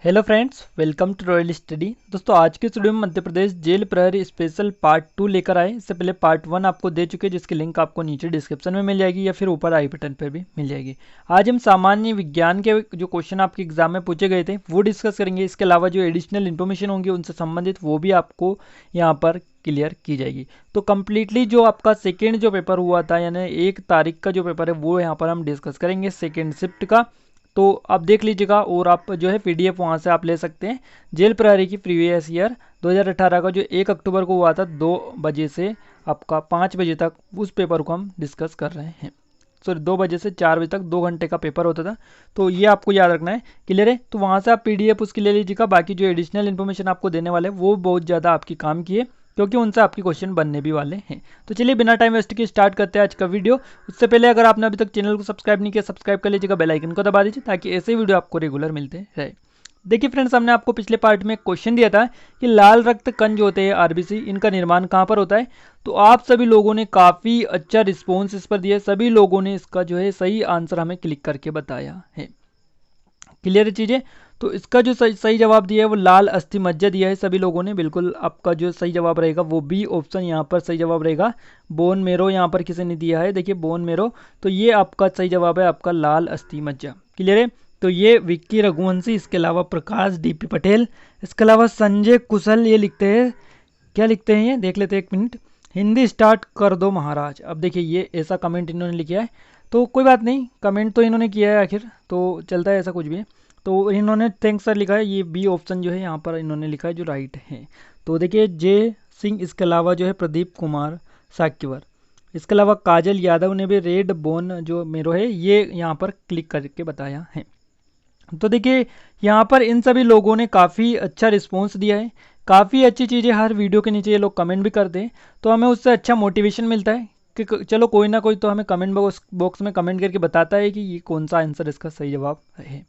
Hello friends, welcome to royal study. दोस्तों, आज के स्टूडियो में मध्य प्रदेश जेल प्रहरी स्पेशल पार्ट 2 लेकर आए। इससे पहले पार्ट 1 आपको दे चुके हैं, जिसकी लिंक आपको नीचे डिस्क्रिप्शन में मिल जाएगी या फिर ऊपर आई बटन पर भी मिल जाएगी। आज हम सामान्य विज्ञान के जो क्वेश्चन आपके एग्जाम में पूछे गए थे वो डिस्कस करेंगे। इसके अलावा जो एडिशनल इन्फॉर्मेशन होंगी उनसे संबंधित वो भी आपको यहाँ पर क्लियर की जाएगी। तो कम्प्लीटली जो आपका सेकेंड जो पेपर हुआ था, यानी 1 तारीख का जो पेपर है वो यहाँ पर हम डिस्कस करेंगे, सेकेंड शिफ्ट का। तो आप देख लीजिएगा और आप जो है पीडीएफ वहाँ से आप ले सकते हैं। जेल प्रहरी की प्रीवियस ईयर 2018 का जो 1 अक्टूबर को हुआ था 2 बजे से आपका 5 बजे तक, उस पेपर को हम डिस्कस कर रहे हैं। सॉरी, 2 बजे से 4 बजे तक 2 घंटे का पेपर होता था। तो ये आपको याद रखना है, क्लियर है। तो वहाँ से आप पीडीएफ उसकी ले लीजिएगा। बाकी जो एडिशनल इन्फॉर्मेशन आपको देने वाले हैं वो बहुत ज़्यादा आपकी काम की है, क्योंकि उनसे आपके क्वेश्चन बनने भी वाले हैं। तो चलिए बिना टाइम वेस्ट के स्टार्ट करते हैं आज का वीडियो। उससे पहले अगर आपने अभी तक चैनल को सब्सक्राइब नहीं किया, सब्सक्राइब कर लीजिएगा, बेल आइकन को दबा दीजिए ताकि ऐसे वीडियो आपको रेगुलर मिलते रहे। देखिए फ्रेंड्स, हमने आपको पिछले पार्ट में क्वेश्चन दिया था कि लाल रक्त कण जो होते हैं आरबीसी, इनका निर्माण कहाँ पर होता है। तो आप सभी लोगों ने काफ़ी अच्छा रिस्पॉन्स इस पर दिया। सभी लोगों ने इसका जो है सही आंसर हमें क्लिक करके बताया है। क्लियर चीज़ें। तो इसका जो सही जवाब दिया है वो लाल अस्थि मज्जा दिया है सभी लोगों ने। बिल्कुल आपका जो सही जवाब रहेगा वो बी ऑप्शन यहाँ पर सही जवाब रहेगा। बोन मेरो यहाँ पर किसी ने दिया है, देखिए बोन मेरो। तो ये आपका सही जवाब है, आपका लाल अस्थि मज्जा। क्लियर है। तो ये विक्की रघुवंशी, इसके अलावा प्रकाश डीपी पटेल, इसके अलावा संजय कुशल ये लिखते हैं। क्या लिखते हैं ये देख लेते हैं, 1 मिनट। हिंदी स्टार्ट कर दो महाराज। अब देखिए ये ऐसा कमेंट इन्होंने लिखा है, तो कोई बात नहीं, कमेंट तो इन्होंने किया है आखिर, तो चलता है, ऐसा कुछ भी है। तो इन्होंने थैंक्स सर लिखा है। ये बी ऑप्शन जो है यहाँ पर इन्होंने लिखा है जो राइट है। तो देखिए जे सिंह, इसके अलावा जो है प्रदीप कुमार साक्यवर, इसके अलावा काजल यादव ने भी रेड बोन जो मेरो है ये यहाँ पर क्लिक करके बताया है। तो देखिए यहाँ पर इन सभी लोगों ने काफ़ी अच्छा रिस्पॉन्स दिया है। काफ़ी अच्छी चीज़ें हर वीडियो के नीचे ये लोग कमेंट भी करते हैं, तो हमें उससे अच्छा मोटिवेशन मिलता है कि चलो कोई ना कोई तो हमें कमेंट बॉक्स में कमेंट करके बताता है कि ये कौन सा आंसर इसका सही जवाब है।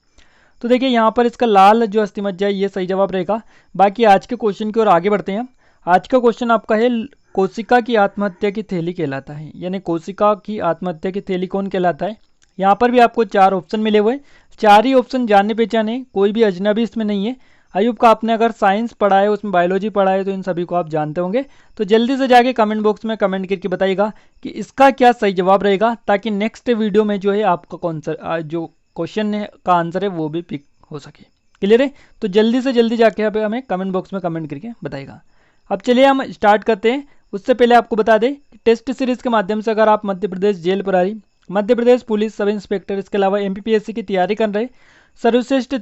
तो देखिए यहाँ पर इसका लाल जो अस्थि मज्जा है ये सही जवाब रहेगा। बाकी आज के क्वेश्चन की ओर आगे बढ़ते हैं हम। आज का क्वेश्चन आपका है कोशिका की आत्महत्या की थैली कहलाता है, यानी कोशिका की आत्महत्या की थैली कौन कहलाता है। यहाँ पर भी आपको 4 ऑप्शन मिले हुए हैं। 4 ही ऑप्शन जाने पहचाने, कोई भी अजनबी इसमें नहीं है। अयुब का आपने अगर साइंस पढ़ा है, उसमें बायोलॉजी पढ़ा है, तो इन सभी को आप जानते होंगे। तो जल्दी से जाके कमेंट बॉक्स में कमेंट करके बताइएगा कि इसका क्या सही जवाब रहेगा, ताकि नेक्स्ट वीडियो में जो है आपका कौन सा जो क्वेश्चन का आंसर है वो भी पिक हो सके। क्लियर है। तो जल्दी से जल्दी जाके यहाँ पे हमें कमेंट बॉक्स में कमेंट करके बताइएगा। अब चलिए हम स्टार्ट करते हैं। उससे पहले आपको बता दें कि टेस्ट सीरीज के माध्यम से अगर आप मध्य प्रदेश जेल प्रहरी, Madhya Pradesh police sub inspector, इसके अलावा एमपीपीएससी की तैयारी कर रहे, सर्वश्रेष्ठ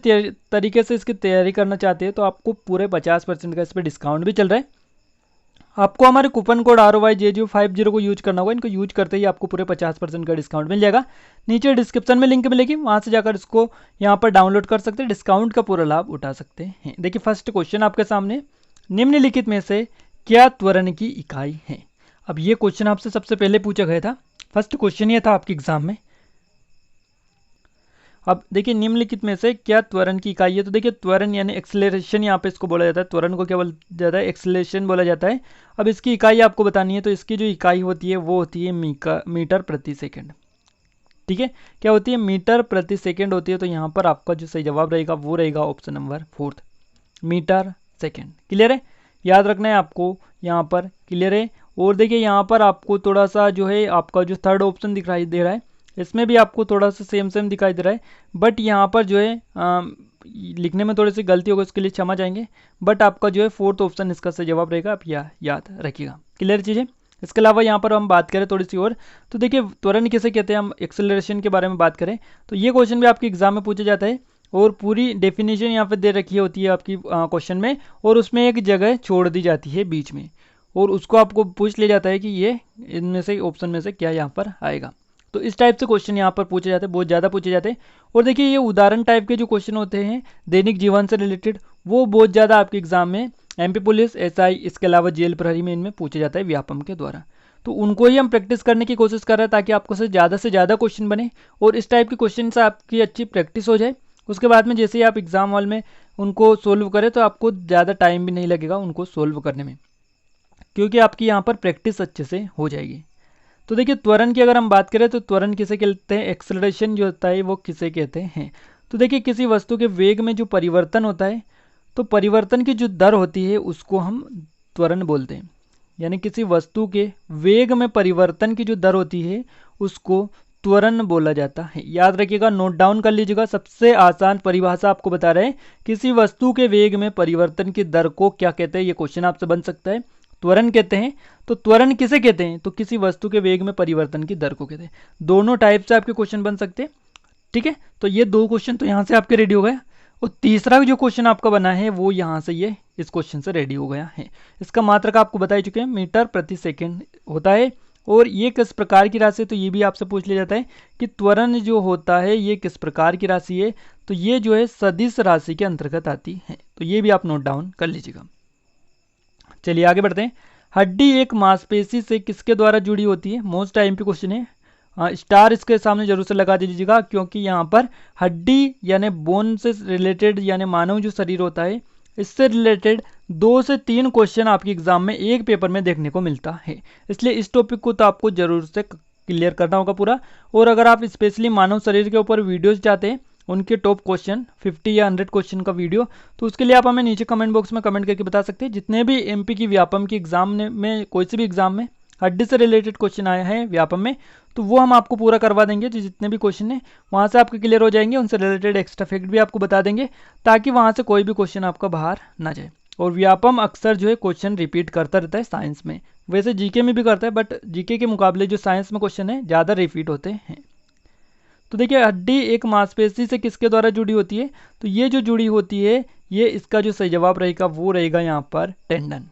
तरीके से इसकी तैयारी करना चाहते हैं, तो आपको पूरे 50% का इस पर डिस्काउंट भी चल रहा है। आपको हमारे कूपन कोड ROYJJU50 को यूज करना होगा। इनको यूज करते ही आपको पूरे 50% का डिस्काउंट मिल जाएगा। नीचे डिस्क्रिप्शन में लिंक मिलेगी, वहाँ से जाकर इसको यहाँ पर डाउनलोड कर सकते हैं, डिस्काउंट का पूरा लाभ उठा सकते हैं। देखिए फर्स्ट क्वेश्चन आपके सामने, निम्नलिखित में से क्या त्वरण की इकाई है। अब ये क्वेश्चन आपसे सबसे पहले पूछा गया था, फर्स्ट क्वेश्चन ये था आपके एग्जाम में। अब देखिए निम्नलिखित में से क्या त्वरण की इकाई है। तो देखिए त्वरण यानी एक्सेलरेशन यहाँ पे इसको बोला जाता है। त्वरण को क्या बोला जाता है, एक्सेलरेशन बोला जाता है। अब इसकी इकाई आपको बतानी है, तो इसकी जो इकाई होती है वो होती है मीटर प्रति सेकंड। ठीक है, क्या होती है, मीटर प्रति सेकंड होती है। तो यहाँ पर आपका जो सही जवाब रहेगा वो रहेगा option number 4, meter second. Clear है, याद रखना है आपको यहाँ पर। क्लियर है। और देखिए यहाँ पर आपको थोड़ा सा जो है आपका जो थर्ड ऑप्शन दिखाई दे रहा है, इसमें भी आपको थोड़ा सा सेम दिखाई दे रहा है, बट यहाँ पर जो है लिखने में थोड़ी सी गलती होगी, उसके लिए क्षमा चाहेंगे। बट आपका जो है 4th ऑप्शन इसका सही जवाब रहेगा, आप याद रखिएगा। क्लियर चीज़ें। इसके अलावा यहाँ पर हम बात करें थोड़ी सी और, तो देखिए त्वरण किसे कहते हैं, हम एक्सेलरेशन के बारे में बात करें तो ये क्वेश्चन भी आपके एग्जाम में पूछा जाता है, और पूरी डेफिनेशन यहाँ पर दे रखी होती है आपकी क्वेश्चन में, और उसमें एक जगह छोड़ दी जाती है बीच में, और उसको आपको पूछ लिया जाता है कि ये इनमें से ऑप्शन में से क्या यहाँ पर आएगा। तो इस टाइप से क्वेश्चन यहाँ पर पूछे जाते हैं, बहुत ज़्यादा पूछे जाते हैं। और देखिए ये उदाहरण टाइप के जो क्वेश्चन होते हैं दैनिक जीवन से रिलेटेड, वो बहुत ज़्यादा आपके एग्जाम में एमपी पुलिस, एसआई, इसके अलावा जेल प्रहरी में इनमें पूछे जाता है व्यापम के द्वारा। तो उनको ही हम प्रैक्टिस करने की कोशिश कर रहे हैं, ताकि आपको से ज़्यादा क्वेश्चन बने और इस टाइप के क्वेश्चन से आपकी अच्छी प्रैक्टिस हो जाए। उसके बाद में जैसे ही आप एग्जाम हॉल में उनको सोल्व करें तो आपको ज़्यादा टाइम भी नहीं लगेगा उनको सोल्व करने में, क्योंकि आपकी यहाँ पर प्रैक्टिस अच्छे से हो जाएगी। तो देखिए त्वरण की अगर हम बात करें तो त्वरण किसे कहते हैं, एक्सेलरेशन जो होता है वो किसे कहते हैं। तो देखिए किसी वस्तु के वेग में जो परिवर्तन होता है, तो परिवर्तन की जो दर होती है उसको हम त्वरण बोलते हैं। यानी किसी वस्तु के वेग में परिवर्तन की जो दर होती है उसको त्वरण बोला जाता है। याद रखिएगा, नोट डाउन कर लीजिएगा। सबसे आसान परिभाषा आपको बता रहे हैं, किसी वस्तु के वेग में परिवर्तन की दर को क्या कहते हैं, ये क्वेश्चन आपसे बन सकता है। त्वरण कहते हैं। तो त्वरण किसे कहते हैं, तो किसी वस्तु के वेग में परिवर्तन की दर को कहते हैं। दोनों टाइप से आपके क्वेश्चन बन सकते हैं, ठीक है। तो ये दो क्वेश्चन तो यहाँ से आपके रेडी हो गए, और तीसरा जो क्वेश्चन आपका बना है वो यहाँ से ये इस क्वेश्चन से रेडी हो गया है। इसका मात्रक आपको बता ही चुके हैं, मीटर प्रति सेकेंड होता है। और ये किस प्रकार की राशि है, तो ये भी आपसे पूछ लिया जाता है कि त्वरण जो होता है ये किस प्रकार की राशि है, तो ये जो है सदिश राशि के अंतर्गत आती है। तो ये भी आप नोट डाउन कर लीजिएगा। चलिए आगे बढ़ते हैं। हड्डी एक मांसपेशी से किसके द्वारा जुड़ी होती है, मोस्ट आईएमपी क्वेश्चन है। स्टार इसके सामने जरूर से लगा दीजिएगा, क्योंकि यहाँ पर हड्डी यानी बोन से रिलेटेड यानी मानव जो शरीर होता है इससे रिलेटेड 2 से 3 क्वेश्चन आपके एग्जाम में एक पेपर में देखने को मिलता है। इसलिए इस टॉपिक को तो आपको जरूर से क्लियर करना होगा पूरा। और अगर आप स्पेशली मानव शरीर के ऊपर वीडियोज चाहते हैं, उनके टॉप क्वेश्चन 50 या 100 क्वेश्चन का वीडियो, तो उसके लिए आप हमें नीचे कमेंट बॉक्स में कमेंट करके बता सकते हैं। जितने भी एमपी की व्यापम की एग्जाम में कोई से भी एग्जाम में हड्डी से रिलेटेड क्वेश्चन आए हैं व्यापम में, तो वो हम आपको पूरा करवा देंगे। जो जितने भी क्वेश्चन हैं वहाँ से आपके क्लियर हो जाएंगे, उनसे रिलेटेड एक्स्ट्रा फैक्ट भी आपको बता देंगे, ताकि वहाँ से कोई भी क्वेश्चन आपका बाहर ना जाए। और व्यापम अक्सर जो है क्वेश्चन रिपीट करता रहता है साइंस में, वैसे जीके में भी करता है, बट जीके के मुकाबले जो साइंस में क्वेश्चन है ज़्यादा रिपीट होते हैं। तो देखिए हड्डी एक मांसपेशी से किसके द्वारा जुड़ी होती है, तो ये जो जुड़ी होती है, ये इसका जो सही जवाब रहेगा वो रहेगा यहाँ पर टेंडन।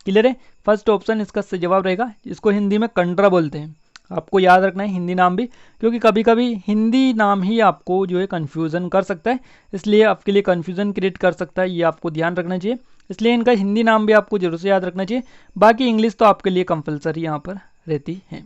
क्लियर है, फर्स्ट ऑप्शन इसका सही जवाब रहेगा। इसको हिंदी में कंडरा बोलते हैं, आपको याद रखना है हिंदी नाम भी, क्योंकि कभी कभी हिंदी नाम ही आपको जो है कन्फ्यूज़न कर सकता है, इसलिए आपके लिए कन्फ्यूज़न क्रिएट कर सकता है, ये आपको ध्यान रखना चाहिए। इसलिए इनका हिंदी नाम भी आपको जरूर से याद रखना चाहिए। बाकी इंग्लिश तो आपके लिए कंपलसरी यहाँ पर रहती है।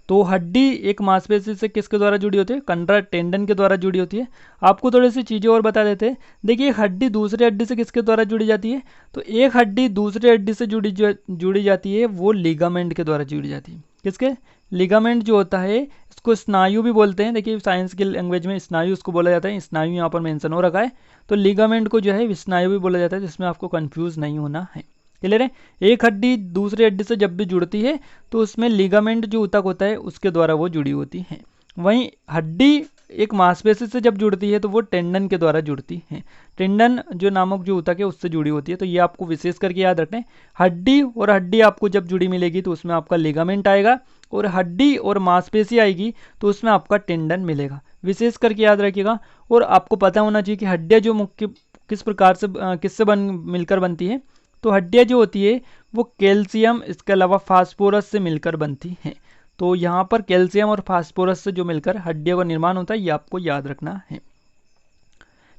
तो हड्डी एक मांसपेशी से किसके द्वारा जुड़ी होती है, कंडरा टेंडन के द्वारा जुड़ी होती है। आपको थोड़ी सी चीज़ें और बता देते हैं। देखिए हड्डी दूसरी हड्डी से किसके द्वारा जुड़ी जाती है, तो एक हड्डी दूसरी हड्डी से जुड़ी जाती है, वो लिगामेंट के द्वारा जुड़ी जाती है। किसके, लिगामेंट जो होता है इसको स्नायु भी बोलते हैं। देखिए साइंस की लैंग्वेज में स्नायु उसको बोला जाता है, स्नायु यहाँ पर मेंशन हो रखा है। तो लिगामेंट को जो है स्नायु भी बोला जाता है, जिसमें आपको कंफ्यूज नहीं होना है। क्लियर है, एक हड्डी दूसरी हड्डी से जब भी जुड़ती है तो उसमें लिगामेंट जो ऊतक होता है उसके द्वारा वो जुड़ी होती है। वहीं हड्डी एक मांसपेशी से जब जुड़ती है तो वो टेंडन के द्वारा जुड़ती है। टेंडन जो नामक जो ऊतक है उससे जुड़ी होती है। तो ये आपको विशेष करके याद रखना है। हड्डी और हड्डी आपको जब जुड़ी मिलेगी तो उसमें आपका लिगामेंट आएगा, और हड्डी और मांसपेशी आएगी तो उसमें आपका टेंडन मिलेगा। विशेष करके याद रखिएगा। और आपको पता होना चाहिए कि हड्डियाँ जो मुख्य किस प्रकार से किससे मिलकर बनती है, तो हड्डियाँ जो होती है वो कैल्शियम इसके अलावा फास्फोरस से मिलकर बनती हैं। तो यहाँ पर कैल्शियम और फास्फोरस से जो मिलकर हड्डियों का निर्माण होता है, ये आपको याद रखना है।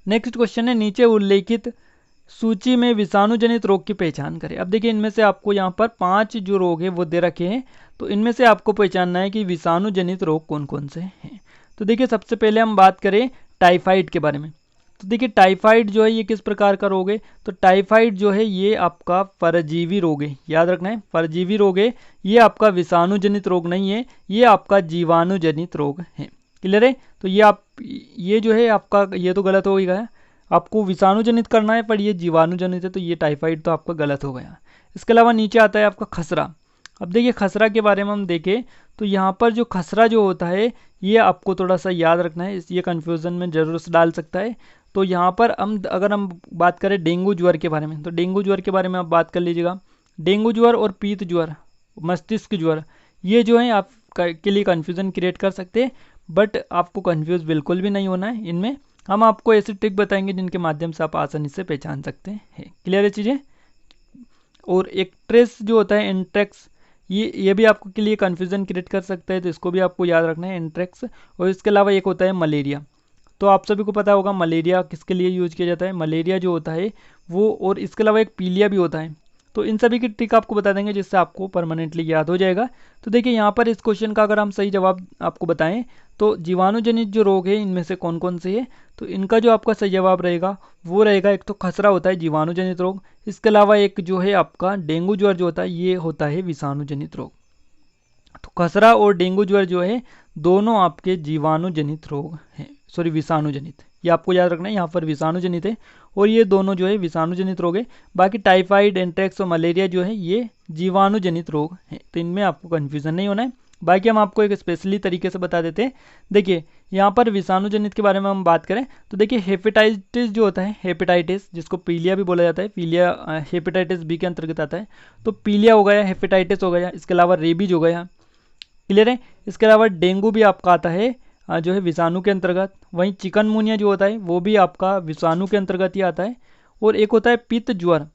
नेक्स्ट क्वेश्चन है, नीचे उल्लेखित सूची में विषाणु जनित रोग की पहचान करें। अब देखिए इनमें से आपको यहाँ पर 5 जो रोग है वो दे रखे हैं, तो इनमें से आपको पहचानना है कि विषाणु जनित रोग कौन कौन से हैं। तो देखिए सबसे पहले हम बात करें टाइफाइड के बारे में। तो देखिए टाइफाइड जो है ये किस प्रकार का रोग है, तो टाइफाइड जो है ये आपका परजीवी रोग है। याद रखना है, परजीवी रोग है, ये आपका विषाणु जनित रोग नहीं है, ये आपका जीवाणु जनित रोग है। क्लियर है, तो ये जो है आपका ये तो गलत हो गया, आपको विषाणु जनित करना है पर ये जीवाणु जनित है, तो ये टाइफाइड तो आपका गलत हो गया। इसके अलावा नीचे आता है आपका खसरा। अब देखिए खसरा के बारे में हम देखें तो यहाँ पर जो खसरा जो होता है ये आपको थोड़ा सा याद रखना है, ये कन्फ्यूज़न में जरूर से डाल सकता है। तो यहाँ पर अगर हम बात करें डेंगू ज्वर के बारे में, तो डेंगू ज्वर के बारे में आप बात कर लीजिएगा। डेंगू ज्वर और पीत ज्वर, मस्तिष्क ज्वर, ये जो है आप के लिए कन्फ्यूज़न क्रिएट कर सकते हैं, बट आपको कन्फ्यूज़ बिल्कुल भी नहीं होना है। इनमें हम आपको ऐसे ट्रिक बताएंगे जिनके माध्यम से आप आसानी से पहचान सकते हैं। क्लियर है चीज़ें। और एक ट्रेस जो होता है एंट्रैक्स, ये भी आपको के लिए कन्फ्यूज़न क्रिएट कर सकता है, तो इसको भी आपको याद रखना है, एंट्रैक्स। और इसके अलावा एक होता है मलेरिया। तो आप सभी को पता होगा मलेरिया किसके लिए यूज किया जाता है, मलेरिया जो होता है वो, और इसके अलावा एक पीलिया भी होता है। तो इन सभी की ट्रिक आपको बता देंगे जिससे आपको परमानेंटली याद हो जाएगा। तो देखिए यहाँ पर इस क्वेश्चन का अगर हम सही जवाब आपको बताएं तो जीवाणु जनित जो रोग है इनमें से कौन कौन से है, तो इनका जो आपका सही जवाब रहेगा वो रहेगा, एक तो खसरा होता है जीवाणु जनित रोग, इसके अलावा एक जो है आपका डेंगू ज्वर जो होता है ये होता है विषाणु जनित रोग। तो खसरा और डेंगू ज्वर जो है दोनों आपके जीवाणु जनित रोग हैं। सॉरी विषाणु जनित, ये आपको याद रखना है, यहाँ पर विषाणु जनित है और ये दोनों जो है विषाणु जनित रोग है। बाकी टाइफाइड, एंथ्रेक्स और मलेरिया जो है ये जीवाणु जनित रोग है, तो इनमें आपको कन्फ्यूजन नहीं होना है। बाकी हम आपको एक स्पेशली तरीके से बता देते हैं। देखिए यहाँ पर विषाणु जनित के बारे में हम बात करें तो देखिए हेपेटाइटिस जो होता है, हेपेटाइटिस जिसको पीलिया भी बोला जाता है, पीलिया हेपेटाइटिस बी के अंतर्गत आता है, तो पीलिया हो गया, हेपेटाइटिस हो गया, इसके अलावा रेबीज हो गया, क्लियर है। इसके अलावा डेंगू भी आपका आता है जो है विषाणु के अंतर्गत। वहीं चिकनगुनिया जो होता है वो भी आपका विषाणु के अंतर्गत ही आता है। और एक होता है पित्त ज्वर,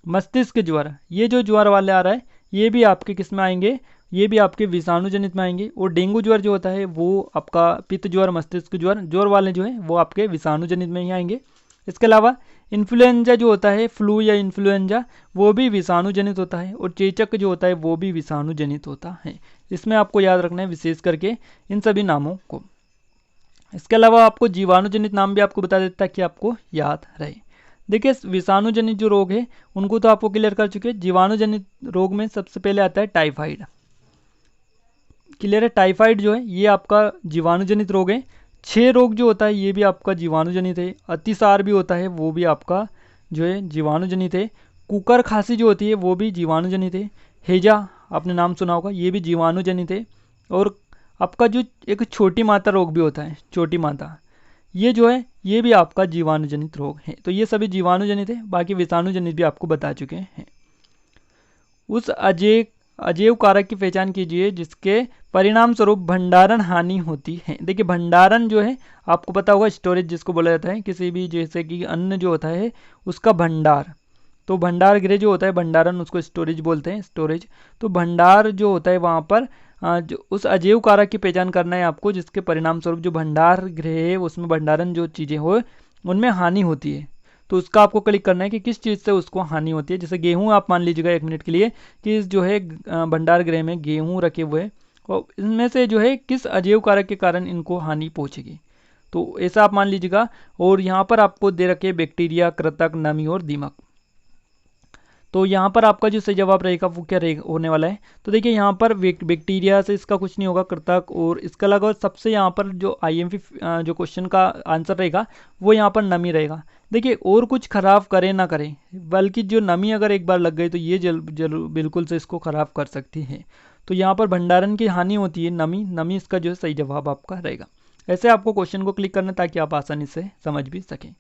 मस्तिष्क ज्वर, ये जो ज्वर वाले आ रहा है ये भी आपके किस में आएंगे, ये भी आपके विषाणु जनित में आएंगे। और डेंगू ज्वर जो होता है वो आपका पित्त ज्वर, मस्तिष्क ज्वर, ज्वर वाले जो है वो आपके विषाणु जनित में ही आएंगे। इसके अलावा इन्फ्लुएंजा जो होता है, फ्लू या इन्फ्लुएंजा, वो भी विषाणु जनित होता है। और चेचक जो होता है वो भी विषाणु जनित होता है। इसमें आपको याद रखना है विशेष करके इन सभी नामों को। इसके अलावा आपको जीवाणु जनित नाम भी आपको बता देता है कि आपको याद रहे। देखिए विषाणु जनित जो रोग है उनको तो आपको क्लियर कर चुके हैं। जीवाणु जनित रोग में सबसे पहले आता है टाइफाइड, क्लियर है। टाइफाइड जो है ये आपका जीवाणु जनित रोग है। 6 रोग जो होता है ये भी आपका जीवाणु जनित है। अतिसार भी होता है वो भी आपका जो है जीवाणु जनित है। कुकर खांसी जो होती है वो भी जीवाणु जनित है। हैजा आपने नाम सुना होगा, ये भी जीवाणु जनित है। और आपका जो एक छोटी माता रोग भी होता है, छोटी माता, ये जो है ये भी आपका जीवाणु जनित रोग है। तो ये सभी जीवाणु जनित है। बाकी विषाणु जनित भी आपको बता चुके हैं। उस अजैव कारक की पहचान कीजिए जिसके परिणाम स्वरूप भंडारण हानि होती है। देखिए भंडारण जो है आपको पता होगा, स्टोरेज जिसको बोला जाता है, किसी भी जैसे कि अन्न जो होता है उसका भंडार, तो भंडार गृह जो होता है, भंडारण उसको स्टोरेज बोलते हैं, स्टोरेज। तो भंडार जो होता है वहाँ पर जो उस अजैव कारक की पहचान करना है आपको जिसके परिणाम स्वरूप जो भंडार गृह है उसमें भंडारण जो चीज़ें हो उनमें हानि होती है। तो उसका आपको क्लिक करना है कि किस चीज़ से उसको हानि होती है। जैसे गेहूं आप मान लीजिएगा 1 मिनट के लिए कि जो है भंडार गृह में गेहूं रखे हुए हैं और इनमें से जो है किस अजैव कारक के कारण इनको हानि पहुंचेगी, तो ऐसा आप मान लीजिएगा। और यहाँ पर आपको दे रखे बैक्टीरिया, कृंतक, नमी और दीमक। तो यहाँ पर आपका जो सही जवाब रहेगा वो क्या रहेगा होने वाला है। तो देखिए यहाँ पर बैक्टीरिया से इसका कुछ नहीं होगा, कृंतक, और इसके अलावा सबसे यहाँ पर जो IMP जो क्वेश्चन का आंसर रहेगा वो यहाँ पर नमी रहेगा। देखिए और कुछ खराब करे ना करे, बल्कि जो नमी अगर एक बार लग गई तो ये बिल्कुल से इसको खराब कर सकती है। तो यहाँ पर भंडारण की हानि होती है, नमी इसका जो है सही जवाब आपका रहेगा। ऐसे आपको क्वेश्चन को क्लिक करना ताकि आप आसानी से समझ भी सकें।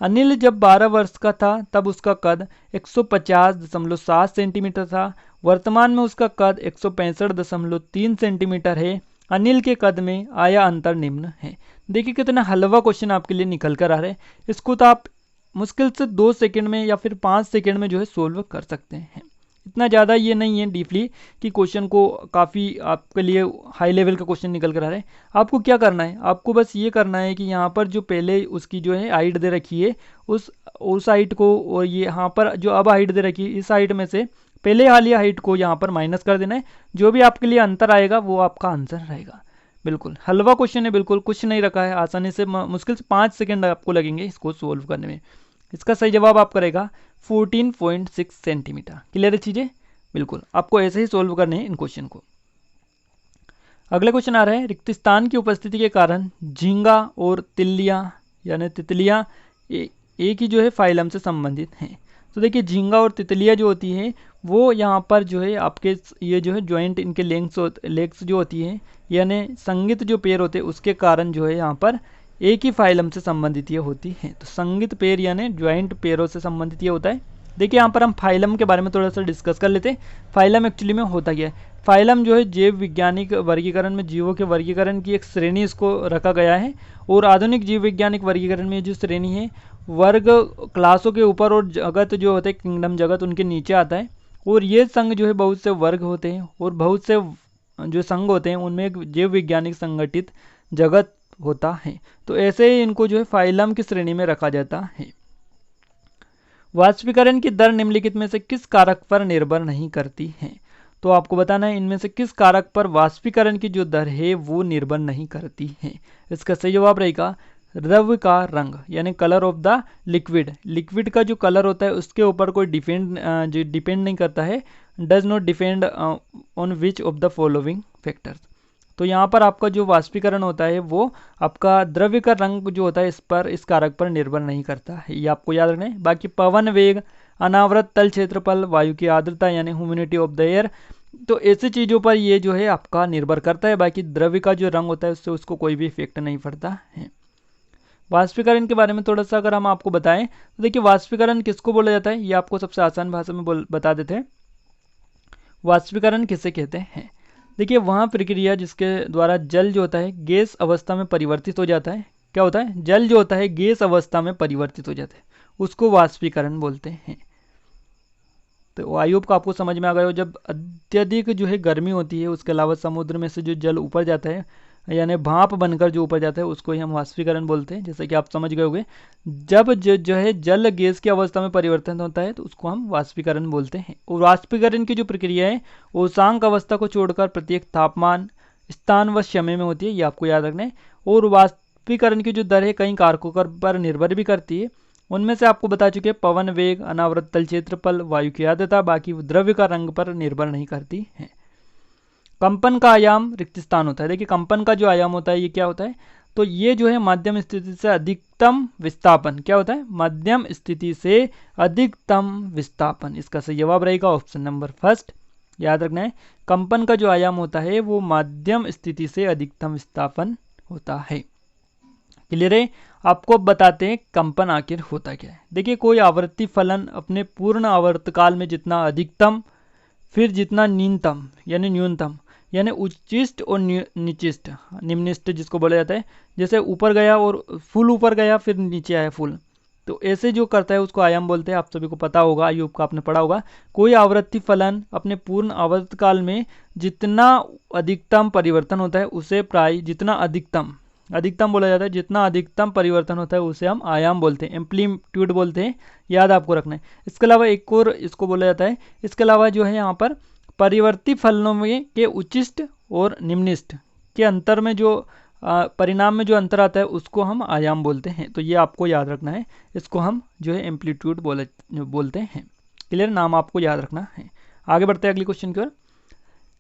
अनिल जब 12 वर्ष का था तब उसका कद 150.7 सेंटीमीटर था। वर्तमान में उसका कद 165.3 सेंटीमीटर है। अनिल के कद में आया अंतर निम्न है। देखिए कितना हलवा क्वेश्चन आपके लिए निकल कर आ रहा है। इसको तो आप मुश्किल से 2 सेकंड में या फिर 5 सेकंड में जो है सोल्व कर सकते हैं। इतना ज़्यादा ये नहीं है डीपली कि क्वेश्चन को काफ़ी आपके लिए हाई लेवल का क्वेश्चन निकल कर आ रहा है। आपको क्या करना है, आपको बस ये करना है कि यहाँ पर जो पहले उसकी जो है हाइट दे रखी है उस हाइट को, और ये यहाँ पर जो अब हाइट दे रखी है इस हाइट में से पहले वाली हाइट को यहाँ पर माइनस कर देना है। जो भी आपके लिए अंतर आएगा वो आपका आंसर रहेगा। बिल्कुल हलवा क्वेश्चन है, बिल्कुल कुछ नहीं रखा है, आसानी से मुश्किल से 5 सेकेंड आपको लगेंगे इसको सोल्व करने में। इसका सही जवाब आपका रहेगा 14.6 सेंटीमीटर। क्लियर है चीज़ें, बिल्कुल आपको ऐसे ही सोल्व करने हैं इन क्वेश्चन को। अगला क्वेश्चन आ रहा है, रिक्त स्थान की उपस्थिति के कारण झींगा और तिल्लियाँ यानी तितलियाँ एक ही जो है फाइलम से संबंधित हैं। तो देखिए झींगा और तितलियाँ जो होती हैं वो यहाँ पर जो है आपके ये जो है जॉइंट इनके लेग्स जो होती हैं यानी संगीत जो पैर होते हैं उसके कारण जो है यहाँ पर एक ही फाइलम से संबंधित ये होती है। तो संगीत पैर यानी ज्वाइंट पैरों से संबंधित ये होता है। देखिए यहाँ पर हम फाइलम के बारे में थोड़ा सा डिस्कस कर लेते हैं। फाइलम एक्चुअली में होता क्या है, फाइलम जो है जैव वैज्ञानिक वर्गीकरण में जीवों के वर्गीकरण की एक श्रेणी इसको रखा गया है। और आधुनिक जीव वैज्ञानिक वर्गीकरण में जो श्रेणी है वर्ग क्लासों के ऊपर और जगत जो होते हैं किंगडम जगत उनके नीचे आता है। और ये संघ जो है बहुत से वर्ग होते हैं और बहुत से जो संघ होते हैं उनमें एक जैव वैज्ञानिक संगठित जगत होता है। तो ऐसे ही इनको जो है फाइलम की श्रेणी में रखा जाता है। वाष्पीकरण की दर निम्नलिखित में से किस कारक पर निर्भर नहीं करती है। तो आपको बताना है इनमें से किस कारक पर वाष्पीकरण की जो दर है वो निर्भर नहीं करती है। इसका सही जवाब रहेगा द्रव्य का रंग यानी colour of the liquid. Liquid का जो कलर होता है उसके ऊपर कोई डिपेंड नहीं करता है। Does not depend on which of the following factors. तो यहाँ पर आपका जो वाष्पीकरण होता है वो आपका द्रव्य का रंग जो होता है इस कारक पर निर्भर नहीं करता है, ये आपको याद रखना है। बाकी पवन वेग, अनावृत तल क्षेत्रफल, वायु की आर्द्रता यानी ह्यूमिडिटी ऑफ द एयर, तो ऐसी चीज़ों पर ये जो है आपका निर्भर करता है। बाकी द्रव्य का जो रंग होता है उससे उसको कोई भी इफेक्ट नहीं पड़ता है। वाष्पीकरण के बारे में थोड़ा सा अगर हम आपको बताएं तो देखिए वाष्पीकरण किसको बोला जाता है, ये आपको सबसे आसान भाषा में बता देते हैं। वाष्पीकरण किसे कहते हैं? देखिए वहाँ प्रक्रिया जिसके द्वारा जल जो होता है गैस अवस्था में परिवर्तित हो जाता है। क्या होता है? जल जो होता है गैस अवस्था में परिवर्तित हो जाता है, उसको वाष्पीकरण बोलते हैं। तो वायु का आपको समझ में आ गया हो, जब अत्यधिक जो है गर्मी होती है, उसके अलावा समुद्र में से जो जल ऊपर जाता है यानी भाप बनकर जो ऊपर जाता है उसको ही हम वाष्पीकरण बोलते हैं, जैसे कि आप समझ गए होंगे। जब जो है जल गैस की अवस्था में परिवर्तन होता है तो उसको हम वाष्पीकरण बोलते हैं। और वाष्पीकरण की जो प्रक्रिया है उष्णांक अवस्था को छोड़कर प्रत्येक तापमान, स्थान व समय में होती है, ये आपको याद रखना है। और वाष्पीकरण की जो दर है कई कारकों पर निर्भर भी करती है, उनमें से आपको बता चुके पवन वेग, अनावृत तल क्षेत्रफल, वायु की आर्द्रता, बाकी द्रव्य का रंग पर निर्भर नहीं करती है। कंपन का आयाम रिक्त स्थान होता है। देखिए कंपन का जो आयाम होता है ये क्या होता है, तो ये जो है मध्यम स्थिति से अधिकतम विस्थापन, क्या होता है? मध्यम स्थिति से अधिकतम विस्थापन। इसका सही जवाब रहेगा ऑप्शन नंबर फर्स्ट, याद रखना है। कंपन का जो आयाम होता है वो मध्यम स्थिति से अधिकतम विस्थापन होता है। क्लियर है? आपको बताते हैं कंपन आखिर होता क्या है। देखिए कोई आवर्ती फलन अपने पूर्ण आवर्तकाल में जितना अधिकतम फिर जितना न्यूनतम यानी उच्चिष्ट और निचिष्ट, निम्निष्ट जिसको बोला जाता है, जैसे ऊपर गया और फुल ऊपर गया फिर नीचे आया फुल, तो ऐसे जो करता है उसको आयाम बोलते हैं। आप सभी को पता होगा, आयुब का आपने पढ़ा होगा। कोई आवृत्ति फलन अपने पूर्ण आवर्तकाल में जितना अधिकतम परिवर्तन होता है उसे प्राय जितना अधिकतम बोला जाता है, जितना अधिकतम परिवर्तन होता है उसे हम आयाम बोलते हैं, एम्पलीट्यूड बोलते हैं, याद आपको रखना है। इसके अलावा एक और इसको बोला जाता है, इसके अलावा जो है यहाँ पर परिवर्ती फलनों में के उच्चिष्ट और निम्निष्ट के अंतर में जो परिणाम में जो अंतर आता है उसको हम आयाम बोलते हैं। तो ये आपको याद रखना है, इसको हम जो है एम्पलीट्यूड बोलते हैं। क्लियर? नाम आपको याद रखना है। आगे बढ़ते हैं अगली क्वेश्चन की ओर।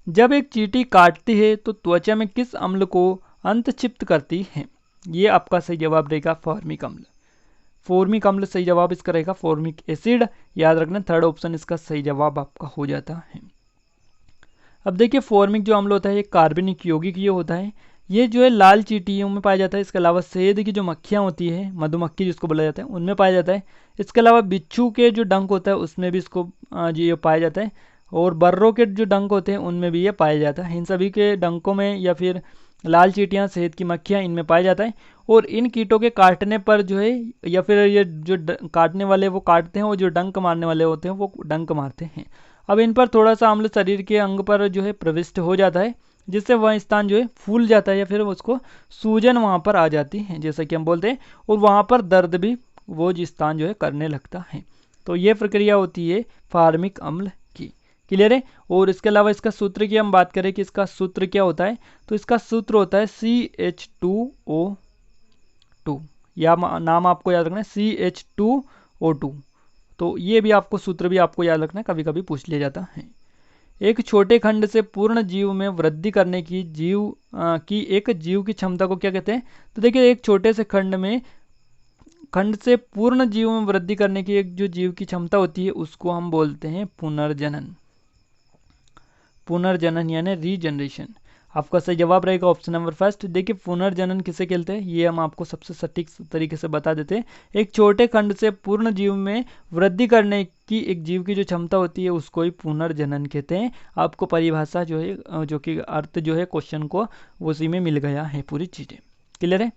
जब एक चींटी काटती है तो त्वचा में किस अम्ल को अंतक्षिप्त करती है? ये आपका सही जवाब रहेगा फॉर्मिक अम्ल। फॉर्मिक अम्ल सही जवाब इसका रहेगा, फॉर्मिक एसिड, याद रखना। थर्ड ऑप्शन इसका सही जवाब आपका हो जाता है। अब देखिए फॉर्मिक जो अम्ल होता है ये कार्बनिक यौगिक ये होता है, ये जो है लाल चींटियों में पाया जाता है। इसके अलावा शहद की जो मक्खियाँ होती है, मधुमक्खी जिसको बोला जाता है, उनमें पाया जाता है। इसके अलावा बिच्छू के जो डंक होता है उसमें भी इसको ये पाया जाता है, और बर्रों के जो डंक होते हैं उनमें भी ये पाया जाता है। इन सभी के डंकों में या फिर लाल चींटियाँ, शहद की मक्खियाँ, इनमें पाया जाता है। और इन कीटों के काटने पर जो है या फिर ये जो काटने वाले वो काटते हैं और जो डंक मारने वाले होते हैं वो डंक मारते हैं। अब इन पर थोड़ा सा अम्ल शरीर के अंग पर जो है प्रविष्ट हो जाता है, जिससे वह स्थान जो है फूल जाता है या फिर उसको सूजन वहाँ पर आ जाती है, जैसा कि हम बोलते हैं, और वहाँ पर दर्द भी वो स्थान जो है करने लगता है। तो ये प्रक्रिया होती है फॉर्मिक अम्ल की। क्लियर है? और इसके अलावा इसका सूत्र की हम बात करें कि इसका सूत्र क्या होता है, तो इसका सूत्र होता है CH2O2, या नाम आपको याद रखना है CH2O2। तो ये भी आपको सूत्र भी आपको याद रखना है, कभी कभी पूछ लिया जाता है। एक छोटे खंड से पूर्ण जीव में वृद्धि करने की एक जीव की क्षमता को क्या कहते हैं? तो देखिए एक छोटे से खंड से पूर्ण जीव में वृद्धि करने की एक जो जीव की क्षमता होती है उसको हम बोलते हैं पुनर्जनन यानी रीजनरेशन। आपका सही जवाब रहेगा ऑप्शन नंबर फर्स्ट। देखिए पुनर्जनन किसे कहते हैं ये हम आपको सबसे सटीक तरीके से बता देते हैं। एक छोटे खंड से पूर्ण जीव में वृद्धि करने की एक जीव की जो क्षमता होती है उसको ही पुनर्जनन कहते हैं। आपको परिभाषा जो है जो कि अर्थ जो है क्वेश्चन को उसी में मिल गया है, पूरी चीज़ें क्लियर है।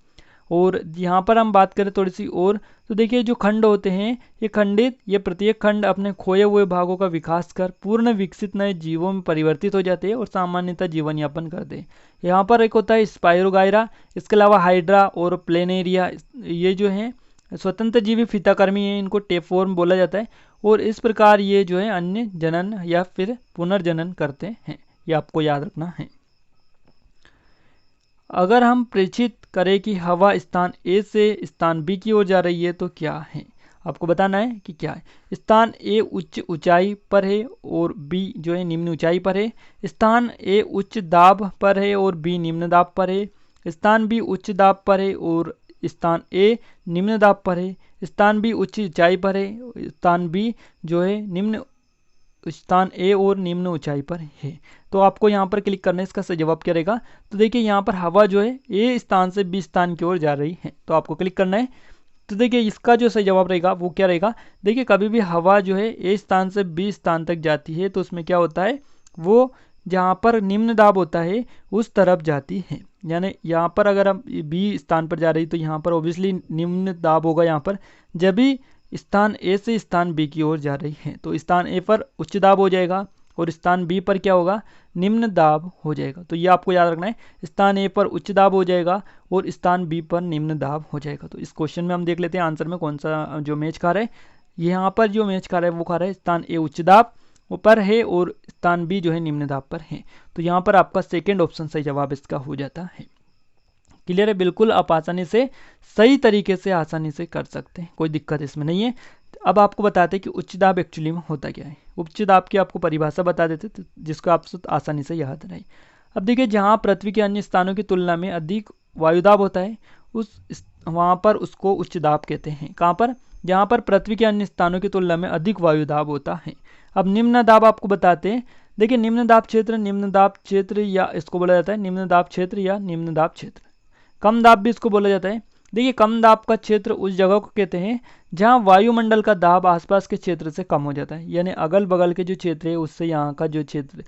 और यहाँ पर हम बात करें थोड़ी सी और, तो देखिए जो खंड होते हैं ये प्रत्येक खंड अपने खोए हुए भागों का विकास कर पूर्ण विकसित नए जीवों में परिवर्तित हो जाते हैं और सामान्यतः जीवन यापन करते हैं। यहाँ पर एक होता है स्पाइरोगायरा, इसके अलावा हाइड्रा और प्लेनेरिया, ये जो है स्वतंत्र जीवी फीताकर्मी है, इनको टेपवर्म बोला जाता है। और इस प्रकार ये जो है अन्य जनन या फिर पुनर्जनन करते हैं, ये आपको याद रखना है। अगर हम प्रेक्षित करें कि हवा स्थान ए से स्थान बी की ओर जा रही है तो क्या है? आपको बताना है कि क्या है। स्थान ए उच्च ऊंचाई पर है और बी जो है निम्न ऊंचाई पर है। स्थान ए उच्च दाब पर है और बी निम्न दाब पर है। स्थान बी उच्च दाब पर है और स्थान ए निम्न दाब पर है। स्थान बी उच्च ऊंचाई पर है, स्थान बी जो है निम्न स्थान ए और निम्न ऊंचाई पर है। तो आपको यहाँ पर क्लिक करना है, इसका सही जवाब क्या रहेगा। तो देखिए यहाँ पर हवा जो है ए स्थान से बी स्थान की ओर जा रही है, तो आपको क्लिक करना है। तो देखिए इसका जो सही जवाब रहेगा वो क्या रहेगा। देखिए कभी भी हवा जो है ए स्थान से बी स्थान तक जाती है तो उसमें क्या होता है, वो जहाँ पर निम्न दाब होता है उस तरफ जाती है। यानी यहाँ पर अगर हम बी स्थान पर जा रही तो यहाँ पर ओब्वियसली निम्न दाब होगा यहाँ पर, जब भी स्थान ए से स्थान बी की ओर जा रही है तो स्थान ए पर उच्च दाब हो जाएगा और स्थान बी पर क्या होगा, निम्न दाब हो जाएगा। तो ये आपको याद रखना है, स्थान ए पर उच्च दाब हो जाएगा और स्थान बी पर निम्न दाब हो जाएगा। तो इस क्वेश्चन में हम देख लेते हैं आंसर में कौन सा जो मैच खा रहा है। यहाँ पर जो मैच खा रहा है वो खा रहा है स्थान ए उच्च दाब पर है और स्थान बी जो है निम्न दाब पर है। तो यहाँ पर आपका सेकेंड ऑप्शन सही जवाब इसका हो जाता है। क्लियर है, बिल्कुल आप आसानी से सही तरीके से आसानी से कर सकते हैं, कोई दिक्कत इसमें नहीं है। अब आपको बताते हैं कि उच्च दाब एक्चुअली में होता क्या है। उच्च दाब की आपको परिभाषा बता देते जिसको आप आसानी से याद रहे। अब देखिए जहाँ पृथ्वी के अन्य स्थानों की तुलना में अधिक वायुदाब होता है वहाँ पर उसको उच्च दाब कहते हैं। कहाँ पर, जहाँ पर पृथ्वी के अन्य स्थानों की तुलना में अधिक वायुदाब होता है। अब निम्न दाब आपको बताते हैं। देखिए निम्न दाब क्षेत्र या इसको बोला जाता है निम्न दाब क्षेत्र या निम्न दाब क्षेत्र। कम दाब भी इसको बोला जाता है। देखिए कम दाब का क्षेत्र उस जगह को कहते हैं जहां वायुमंडल का दाब आसपास के क्षेत्र से कम हो जाता है। यानी अगल बगल के जो क्षेत्र है उससे यहाँ का जो क्षेत्र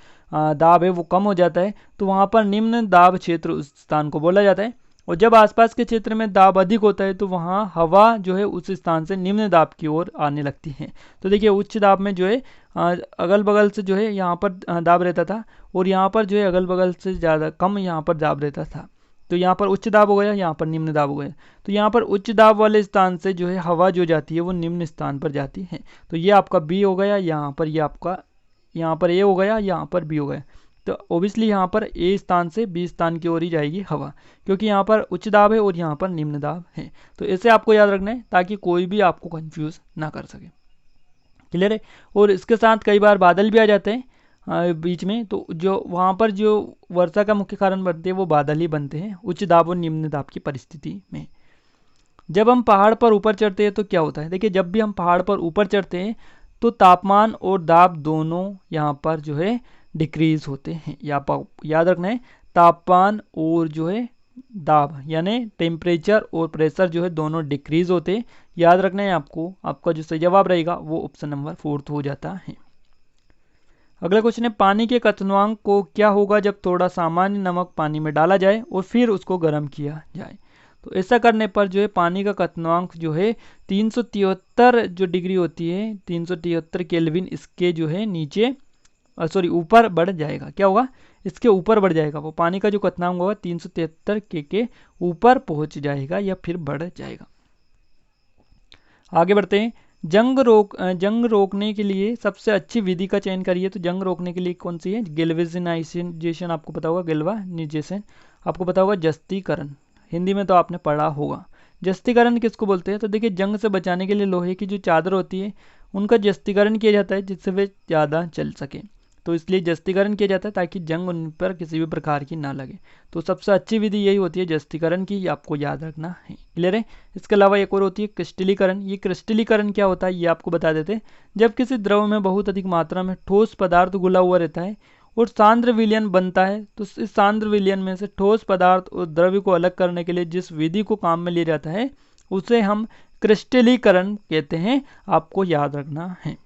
दाब है वो कम हो जाता है, तो वहाँ पर निम्न दाब क्षेत्र उस स्थान को बोला जाता है। और जब आसपास के क्षेत्र में दाब अधिक होता है तो वहाँ हवा जो है उस स्थान से निम्न दाब की ओर आने लगती है। तो देखिए उच्च दाब में जो है अगल बगल से जो है यहाँ पर दाब रहता था और यहाँ पर जो है अगल बगल से ज़्यादा कम यहाँ पर दाब रहता था। तो यहाँ पर उच्च दाब हो गया, यहाँ पर निम्न दाब हो गया। तो यहाँ पर उच्च दाब वाले स्थान से जो है हवा जो जाती है वो निम्न स्थान पर जाती है। तो ये आपका बी हो गया, यहाँ पर ये आपका यहाँ पर ए हो गया, यहाँ पर बी हो गया। तो ओबियसली यहाँ पर ए स्थान से बी स्थान की ओर ही जाएगी हवा, क्योंकि यहाँ पर उच्च दाब है और यहाँ पर निम्न दाब है। तो इसे आपको याद रखना है ताकि कोई भी आपको कंफ्यूज ना कर सके। क्लियर है। और इसके साथ कई बार बादल भी आ जाते हैं बीच में, तो जो वहाँ पर जो वर्षा का मुख्य कारण बनते हैं वो बादल ही बनते हैं उच्च दाब और निम्न दाब की परिस्थिति में। जब हम पहाड़ पर ऊपर चढ़ते हैं तो क्या होता है। देखिए जब भी हम पहाड़ पर ऊपर चढ़ते हैं तो तापमान और दाब दोनों यहाँ पर जो है डिक्रीज होते हैं। याद रखना है, तापमान और जो है दाब यानी टेम्परेचर और प्रेशर जो है दोनों डिक्रीज होते हैं। याद रखना है आपको, आपका जो सही जवाब रहेगा वो ऑप्शन नंबर 4 हो जाता है। अगला क्वेश्चन है, पानी के क्वथनांक को क्या होगा जब थोड़ा सामान्य नमक पानी में डाला जाए और फिर उसको गर्म किया जाए। तो ऐसा करने पर जो है पानी का क्वथनांक जो है 373 जो डिग्री होती है 373 केल्विन इसके जो है नीचे ऊपर बढ़ जाएगा। क्या होगा, इसके ऊपर बढ़ जाएगा। वो पानी का जो क्वथनांक होगा 373 के ऊपर पहुंच जाएगा या फिर बढ़ जाएगा। आगे बढ़ते हैं। जंग रोकने के लिए सबसे अच्छी विधि का चयन करिए। तो जंग रोकने के लिए कौन सी है, गैल्वेनाइजेशन आपको पता होगा, गैल्वेनाइजेशन आपको पता होगा, जस्तीकरण हिंदी में तो आपने पढ़ा होगा। जस्तीकरण किसको बोलते हैं। तो देखिए जंग से बचाने के लिए लोहे की जो चादर होती है उनका जस्तीकरण किया जाता है जिससे वे ज़्यादा चल सके। तो इसलिए जस्तीकरण किया जाता है ताकि जंग उन पर किसी भी प्रकार की ना लगे। तो सबसे अच्छी विधि यही होती है जस्तीकरण की, ये आपको याद रखना है। क्लियर है। इसके अलावा एक और होती है क्रिस्टलीकरण। ये क्रिस्टलीकरण क्या होता है ये आपको बता देते हैं। जब किसी द्रव में बहुत अधिक मात्रा में ठोस पदार्थ घुला हुआ रहता है और सांद्र विलयन बनता है, तो इस सांद्र विलयन में से ठोस पदार्थ और द्रव्य को अलग करने के लिए जिस विधि को काम में लिया जाता है उसे हम क्रिस्टलीकरण कहते हैं। आपको याद रखना है।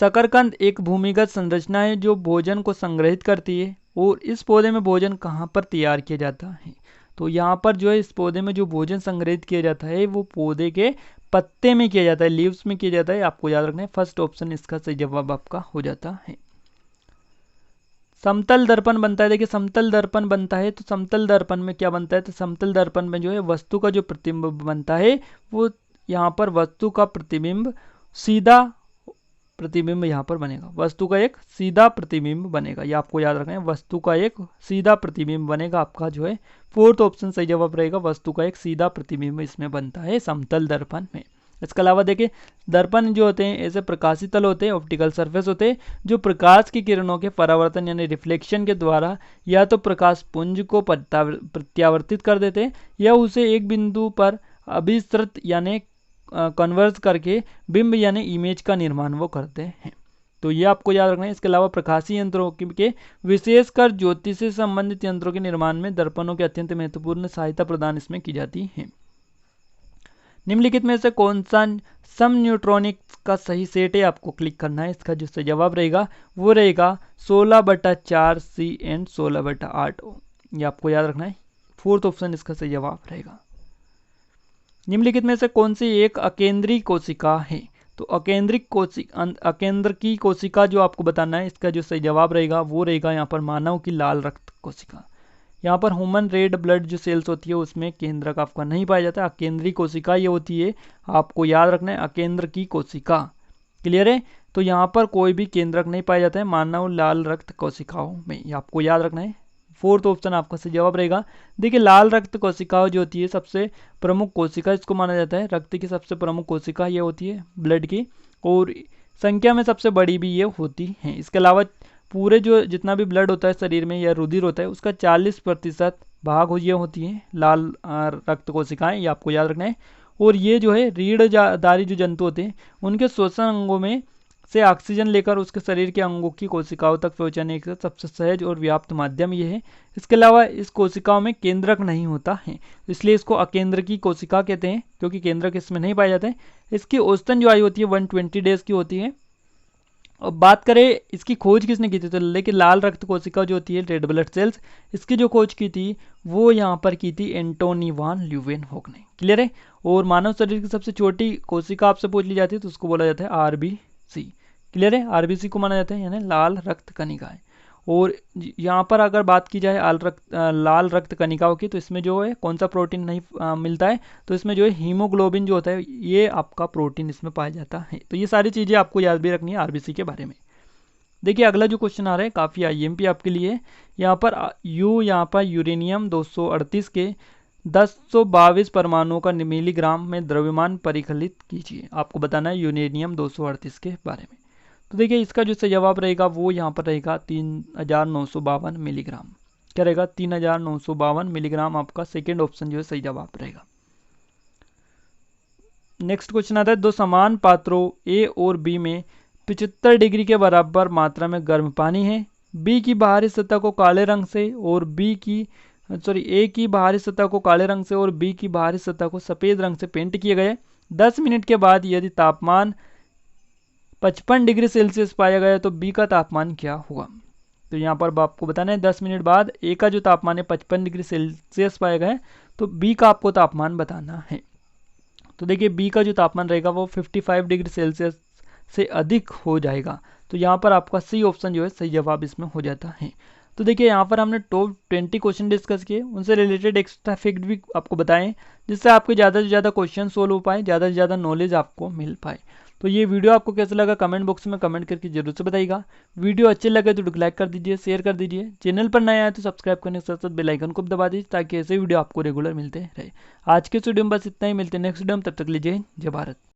शकरकंद एक भूमिगत संरचना है जो भोजन को संग्रहित करती है। और इस पौधे में भोजन कहाँ पर तैयार किया जाता है। तो यहाँ पर जो है इस पौधे में जो भोजन संग्रहित किया जाता है वो पौधे के पत्ते में किया जाता है, लीव्स में किया जाता है। आपको याद रखना है, फर्स्ट ऑप्शन इसका सही जवाब आपका हो जाता है। समतल दर्पण बनता है। देखिए समतल दर्पण बनता है तो समतल दर्पण में क्या बनता है, तो समतल दर्पण में जो है वस्तु का जो प्रतिबिंब बनता है वो यहाँ पर वस्तु का प्रतिबिंब सीधा प्रतिबिंब यहाँ पर बनेगा, वस्तु का एक सीधा प्रतिबिंब बनेगा। ये आपको याद रखना है, वस्तु का एक सीधा प्रतिबिंब बनेगा। आपका जो है फोर्थ ऑप्शन सही जवाब रहेगा, वस्तु का एक सीधा प्रतिबिंब इसमें बनता है समतल दर्पण में। इसके अलावा देखिए दर्पण जो होते हैं ऐसे प्रकाशीय तल होते हैं, ऑप्टिकल सरफेस होते हैं, जो प्रकाश की किरणों के परावर्तन यानी रिफ्लेक्शन के द्वारा या तो प्रकाश पुंज को प्रत्यावर्तित कर देते हैं या उसे एक बिंदु पर अभिसृत यानी कन्वर्ज करके बिंब यानी इमेज का निर्माण वो करते हैं। तो ये आपको याद रखना है। इसके अलावा प्रकाशीय यंत्रों के विशेषकर ज्योति से संबंधित यंत्रों के निर्माण में दर्पणों की अत्यंत महत्वपूर्ण सहायता प्रदान इसमें की जाती है। निम्नलिखित में से कौन सा सम न्यूट्रॉनिक्स का सही सेट है, आपको क्लिक करना है। इसका जो सही जवाब रहेगा वो रहेगा 16/4 C एंड 16/8 O। ये आपको याद रखना है, फोर्थ ऑप्शन इसका सही जवाब रहेगा। निम्नलिखित में से कौन सी एक अकेंद्री कोशिका है, तो अकेंद्र की कोशिका जो आपको बताना है, इसका जो सही जवाब रहेगा वो रहेगा यहाँ पर मानव की लाल रक्त कोशिका। यहाँ पर ह्यूमन रेड ब्लड जो सेल्स होती है उसमें केंद्रक आपका नहीं पाया जाता, अकेंद्री कोशिका ये होती है, आपको याद रखना है अकेंद्र की कोशिका। क्लियर है, तो यहाँ पर कोई भी केंद्रक नहीं पाया जाता है मानव लाल रक्त कोशिकाओं में, ये आपको याद रखना है। फोर्थ ऑप्शन आपका सही जवाब रहेगा। देखिए लाल रक्त कोशिकाओं जो होती है सबसे प्रमुख कोशिका इसको माना जाता है, रक्त की सबसे प्रमुख कोशिका ये होती है ब्लड की, और संख्या में सबसे बड़ी भी ये होती है। इसके अलावा पूरे जो जितना भी ब्लड होता है शरीर में या रुधिर होता है उसका 40% भाग ये होती है लाल रक्त कोशिकाएं, ये आपको याद रखना है। और ये जो है रीढ़धारी जो जंतु होते हैं उनके श्वसन अंगों में से ऑक्सीजन लेकर उसके शरीर के अंगों की कोशिकाओं तक पहुंचाने का सबसे सहज और व्याप्त माध्यम ये है। इसके अलावा इस कोशिकाओं में केंद्रक नहीं होता है, इसलिए इसको अकेंद्र की कोशिका कहते हैं, क्योंकि केंद्रक इसमें नहीं पाए जाते हैं। इसकी औसतन जो आयु होती है 120 डेज की होती है। अब बात करें इसकी खोज किसने की थी, तो लेकिन लाल रक्त कोशिका जो होती है रेड ब्लड सेल्स, इसकी जो खोज की थी वो यहाँ पर की थी एंटोनी वान ल्यूवेनहॉक ने। क्लियर है, और मानव शरीर की सबसे छोटी कोशिका आपसे पूछ ली जाती है तो उसको बोला जाता है RBC। क्लियर है, RBC को माना जाता है यानी लाल रक्त कणिकाएं। और यहाँ पर अगर बात की जाए लाल रक्त कणिकाओं की, तो इसमें जो है कौन सा प्रोटीन नहीं मिलता है, तो इसमें जो है हीमोग्लोबिन जो होता है ये आपका प्रोटीन इसमें पाया जाता है। तो ये सारी चीज़ें आपको याद भी रखनी है RBC के बारे में। देखिए अगला जो क्वेश्चन आ रहा है काफ़ी IMP आपके लिए। यहाँ पर यूरेनियम 238 के 1022 परमाणुओं का मिलीग्राम में द्रव्यमान परिकलित कीजिए। आपको बताना है यूरेनियम 238 के बारे में। तो देखिए इसका जो सही जवाब रहेगा वो यहाँ पर रहेगा 3952 मिलीग्राम। क्या रहेगा, 3952 मिलीग्राम आपका सेकेंड ऑप्शन जो है सही जवाब रहेगा। नेक्स्ट क्वेश्चन आता है, दो समान पात्रों A और B में 75 डिग्री के बराबर मात्रा में गर्म पानी है। B की बाहरी सतह को काले रंग से और A की बाहरी सतह को काले रंग से और B की बाहरी सतह को सफ़ेद रंग से पेंट किए गए। 10 मिनट के बाद यदि तापमान 55 डिग्री सेल्सियस पाया गया तो B का तापमान क्या होगा। तो यहाँ पर आपको बताना है 10 मिनट बाद A का जो तापमान है 55 डिग्री सेल्सियस पाया गया है तो B का आपको तापमान बताना है। तो देखिए B का जो तापमान रहेगा वो 55 डिग्री सेल्सियस से अधिक हो जाएगा। तो यहाँ पर आपका C ऑप्शन जो है सही जवाब इसमें हो जाता है। तो देखिए यहाँ पर हमने टॉप 20 क्वेश्चन डिस्कस किए, उनसे रिलेटेड एक्स्ट्रा फैक्ट भी आपको बताएं जिससे आपके ज़्यादा से ज़्यादा क्वेश्चन सोल्व हो पाए, ज़्यादा से ज़्यादा नॉलेज आपको मिल पाए। तो ये वीडियो आपको कैसा लगा कमेंट बॉक्स में कमेंट करके जरूर से बताइएगा। वीडियो अच्छे लगे तो लाइक कर दीजिए, शेयर कर दीजिए, चैनल पर नया है तो सब्सक्राइब करने के साथ साथ बेल आइकन को दबा दीजिए ताकि ऐसे वीडियो आपको रेगुलर मिलते रहे। आज के वीडियो में बस इतना ही, मिलते हैं नेक्स्ट वीडियो में, तब तक लीजिए जय भारत।